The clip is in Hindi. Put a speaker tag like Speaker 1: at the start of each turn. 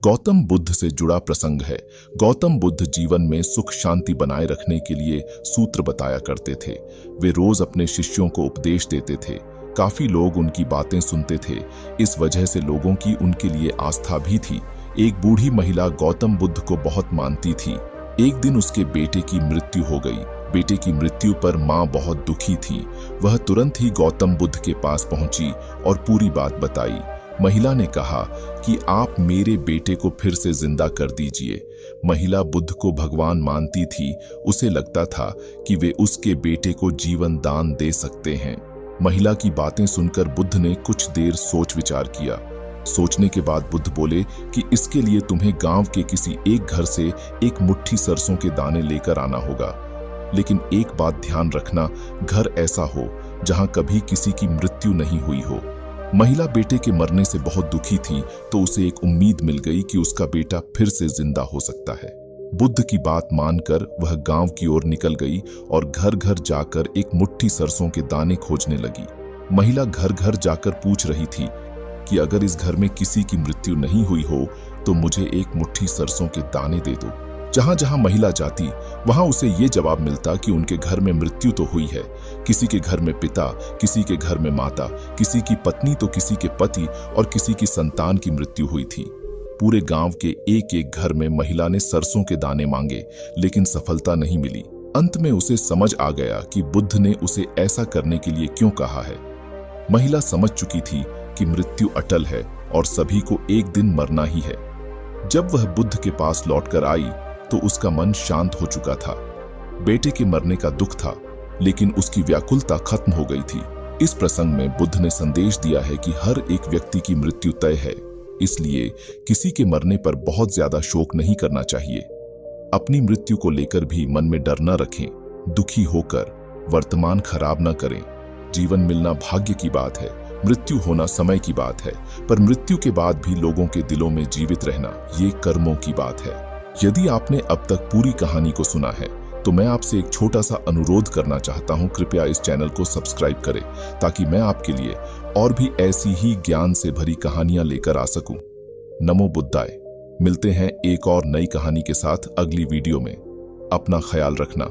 Speaker 1: गौतम बुद्ध से जुड़ा प्रसंग है। गौतम बुद्ध जीवन में सुख शांति बनाए रखने के लिए सूत्र बताया करते थे। वे रोज अपने शिष्यों को उपदेश देते थे। काफी लोग उनकी बातें सुनते थे। इस वजह से लोगों की उनके लिए आस्था भी थी। एक बूढ़ी महिला गौतम बुद्ध को बहुत मानती थी। एक दिन उसके बेटे की मृत्यु हो गई। बेटे की मृत्यु पर माँ बहुत दुखी थी। वह तुरंत ही गौतम बुद्ध के पास पहुंची और पूरी बात बताई। महिला ने कहा कि आप मेरे बेटे को फिर से जिंदा कर दीजिए। महिला बुद्ध को भगवान मानती थी। उसे लगता था कि वे उसके बेटे को जीवन दान दे सकते हैं। महिला की बातें सुनकर बुद्ध ने कुछ देर सोच विचार किया। सोचने के बाद बुद्ध बोले कि इसके लिए तुम्हें गांव के किसी एक घर से एक मुट्ठी सरसों के दाने लेकर आना होगा। लेकिन एक बात ध्यान रखना, घर ऐसा हो जहां कभी किसी की मृत्यु नहीं हुई हो। महिला बेटे के मरने से बहुत दुखी थी, तो उसे एक उम्मीद मिल गई कि उसका बेटा फिर से जिंदा हो सकता है। बुद्ध की बात मानकर वह गांव की ओर निकल गई और घर घर जाकर एक मुट्ठी सरसों के दाने खोजने लगी। महिला घर घर जाकर पूछ रही थी कि अगर इस घर में किसी की मृत्यु नहीं हुई हो तो मुझे एक मुट्ठी सरसों के दाने दे दो। जहां जहां महिला जाती वहां उसे ये जवाब मिलता कि उनके घर में मृत्यु तो हुई है। किसी के घर में पिता, किसी के घर में माता, किसी की पत्नी तो किसी के पति और किसी की संतान की मृत्यु हुई थी। पूरे गांव के एक एक घर में महिला ने सरसों के दाने मांगे, लेकिन सफलता नहीं मिली। अंत में उसे समझ आ गया कि बुद्ध ने उसे ऐसा करने के लिए क्यों कहा है। महिला समझ चुकी थी कि मृत्यु अटल है और सभी को एक दिन मरना ही है। जब वह बुद्ध के पास लौटकर आई तो उसका मन शांत हो चुका था। बेटे के मरने का दुख था, लेकिन उसकी व्याकुलता खत्म हो गई थी। इस प्रसंग में बुद्ध ने संदेश दिया है कि हर एक व्यक्ति की मृत्यु तय है, इसलिए किसी के मरने पर बहुत ज्यादा शोक नहीं करना चाहिए। अपनी मृत्यु को लेकर भी मन में डर न रखें। दुखी होकर वर्तमान खराब न करें। जीवन मिलना भाग्य की बात है, मृत्यु होना समय की बात है, पर मृत्यु के बाद भी लोगों के दिलों में जीवित रहना ये कर्मों की बात है। यदि आपने अब तक पूरी कहानी को सुना है तो मैं आपसे एक छोटा सा अनुरोध करना चाहता हूं, कृपया इस चैनल को सब्सक्राइब करें ताकि मैं आपके लिए और भी ऐसी ही ज्ञान से भरी कहानियां लेकर आ सकूं। नमो बुद्धाय। मिलते हैं एक और नई कहानी के साथ अगली वीडियो में। अपना ख्याल रखना।